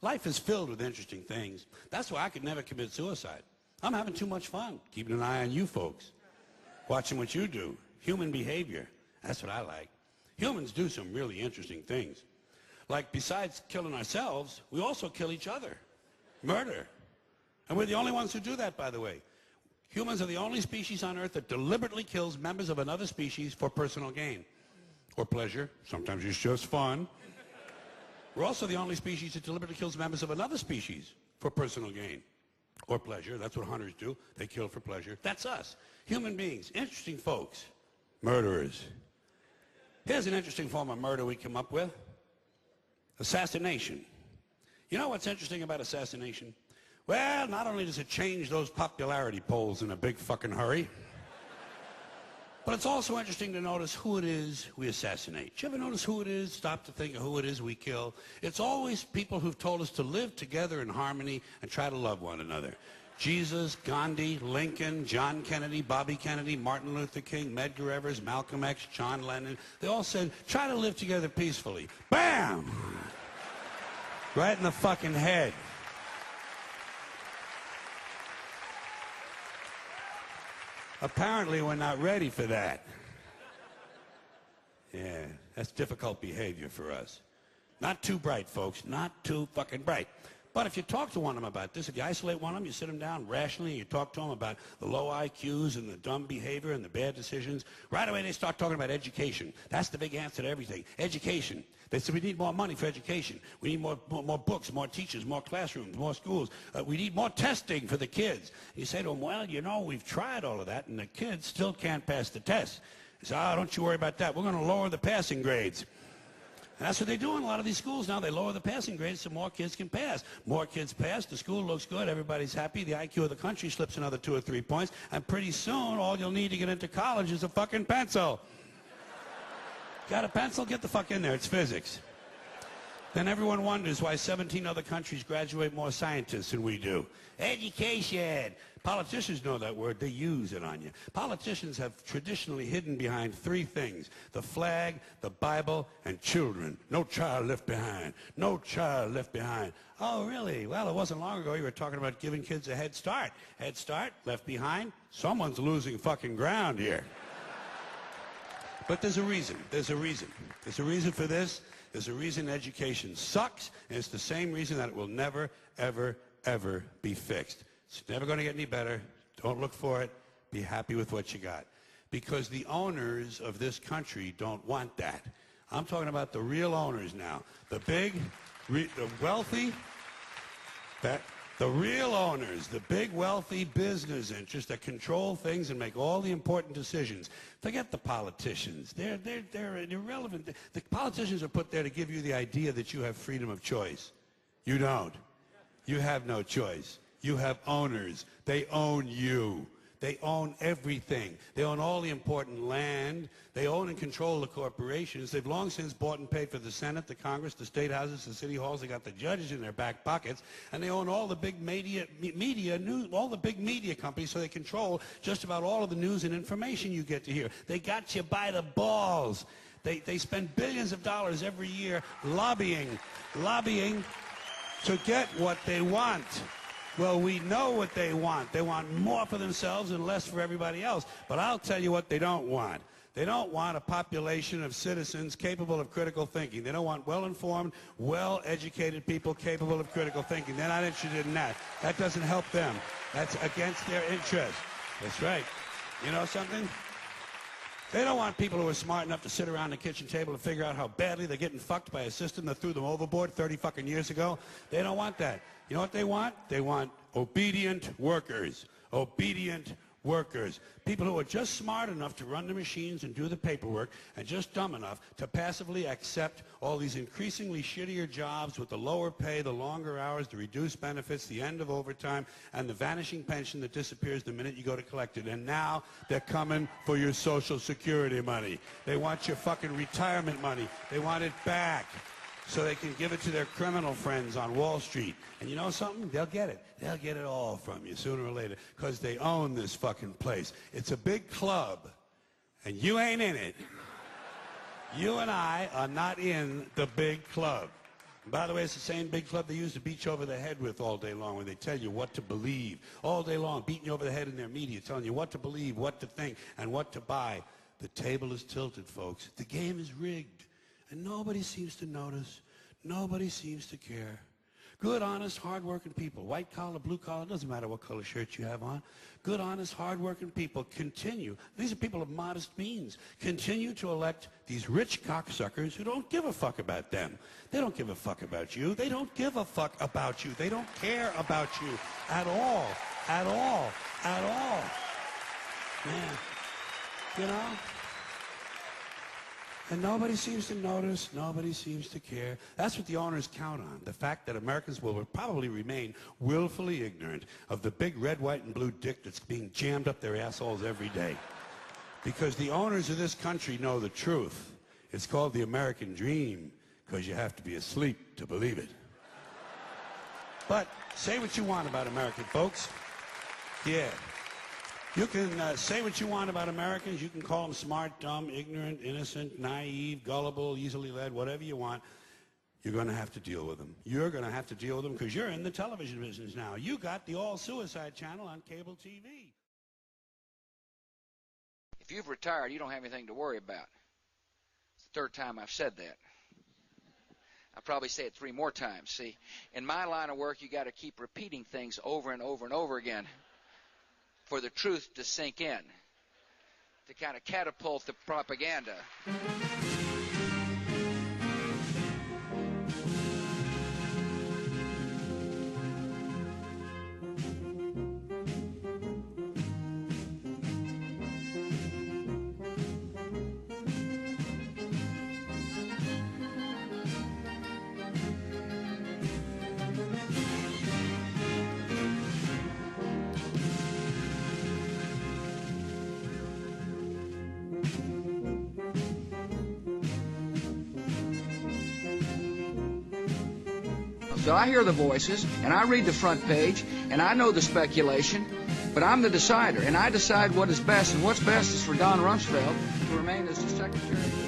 Life is filled with interesting things. That's why I could never commit suicide. I'm having too much fun, keeping an eye on you folks, watching what you do, human behavior. That's what I like. Humans do some really interesting things. Like, besides killing ourselves, we also kill each other. Murder. And we're the only ones who do that, by the way. Humans are the only species on Earth that deliberately kills members of another species for personal gain or pleasure. Sometimes it's just fun. We're also the only species that deliberately kills members of another species for personal gain or pleasure. That's what hunters do. They kill for pleasure. That's us. Human beings. Interesting folks. Murderers. Here's an interesting form of murder we come up with. Assassination. You know what's interesting about assassination? Well, not only does it change those popularity polls in a big fucking hurry, but it's also interesting to notice who it is we assassinate. Did you ever notice who it is? Stop to think of who it is we kill. It's always people who've told us to live together in harmony and try to love one another. Jesus, Gandhi, Lincoln, John Kennedy, Bobby Kennedy, Martin Luther King, Medgar Evers, Malcolm X, John Lennon. They all said, try to live together peacefully. Bam! Right in the fucking head. Apparently, we're not ready for that. Yeah, that's difficult behavior for us. Not too bright, folks. Not too fucking bright. But if you talk to one of them about this, if you isolate one of them, you sit them down rationally, and you talk to them about the low IQs and the dumb behavior and the bad decisions, right away they start talking about education. That's the big answer to everything. Education. They said we need more money for education. We need more books, more teachers, more classrooms, more schools. We need more testing for the kids. You say to them, well, you know, we've tried all of that, and the kids still can't pass the test. They say, oh, don't you worry about that. We're going to lower the passing grades. And that's what they do in a lot of these schools now. They lower the passing grades so more kids can pass. More kids pass, the school looks good, everybody's happy, the IQ of the country slips another 2 or 3 points, and pretty soon all you'll need to get into college is a fucking pencil. Got a pencil? Get the fuck in there. It's physics. Then everyone wonders why 17 other countries graduate more scientists than we do. Education. Politicians know that word. They use it on you. Politicians have traditionally hidden behind 3 things: the flag, the Bible, and children. No child left behind. No child left behind. Oh, really? Well, it wasn't long ago you were talking about giving kids a head start. Head start, left behind. Someone's losing fucking ground here. But there's a reason. There's a reason. There's a reason for this. There's a reason education sucks, and it's the same reason that it will never, ever, ever be fixed. It's never going to get any better. Don't look for it. Be happy with what you got. Because the owners of this country don't want that. I'm talking about the real owners now. The big, the wealthy, the real owners, the big wealthy business interests that control things and make all the important decisions. Forget the politicians. They're irrelevant. The politicians are put there to give you the idea that you have freedom of choice. You don't. You have no choice. You have owners. They own you. They own everything. They own all the important land. They own and control the corporations. They've long since bought and paid for the Senate, the Congress, the state houses, the city halls. They got the judges in their back pockets, and they own all the big media news, all the big media companies. So they control just about all of the news and information you get to hear. They got you by the balls. They spend billions of dollars every year lobbying to get what they want. Well, we know what they want. They want more for themselves and less for everybody else. But I'll tell you what they don't want. They don't want a population of citizens capable of critical thinking. They don't want well-informed, well-educated people capable of critical thinking. They're not interested in that. That doesn't help them. That's against their interest. That's right. You know something? They don't want people who are smart enough to sit around the kitchen table and figure out how badly they're getting fucked by a system that threw them overboard 30 fucking years ago. They don't want that. You know what they want? They want obedient workers. Obedient workers. People who are just smart enough to run the machines and do the paperwork, and just dumb enough to passively accept all these increasingly shittier jobs with the lower pay, the longer hours, the reduced benefits, the end of overtime, and the vanishing pension that disappears the minute you go to collect it. And now they're coming for your Social Security money. They want your fucking retirement money. They want it back, so they can give it to their criminal friends on Wall Street. And you know something? They'll get it. They'll get it all from you sooner or later, because they own this fucking place. It's a big club, and you ain't in it. You and I are not in the big club. By the way, it's the same big club they used to beat you over the head with all day long when they tell you what to believe. All day long, beating you over the head in their media, telling you what to believe, what to think, and what to buy. The table is tilted, folks. The game is rigged. And nobody seems to notice. Nobody seems to care. Good, honest, hard-working people, white collar, blue collar, doesn't matter what color shirt you have on. Good, honest, hard-working people continue. These are people of modest means. Continue to elect these rich cocksuckers who don't give a fuck about them. They don't give a fuck about you. They don't give a fuck about you. They don't care about you at all. At all. At all. Man. You know? And nobody seems to notice, nobody seems to care. That's what the owners count on, the fact that Americans will probably remain willfully ignorant of the big red, white, and blue dick that's being jammed up their assholes every day. Because the owners of this country know the truth. It's called the American dream, because you have to be asleep to believe it. But say what you want about American folks. Yeah. You can say what you want about Americans. You can call them smart, dumb, ignorant, innocent, naive, gullible, easily led, whatever you want. You're going to have to deal with them. You're going to have to deal with them because you're in the television business now. You got the all-suicide channel on cable TV. If you've retired, you don't have anything to worry about. It's the third time I've said that. I'll probably say it 3 more times. See, in my line of work, you got to keep repeating things over and over and over again for the truth to sink in, to kind of catapult the propaganda. So I hear the voices, and I read the front page, and I know the speculation, but I'm the decider, and I decide what is best, and what's best is for Don Rumsfeld to remain as the Secretary.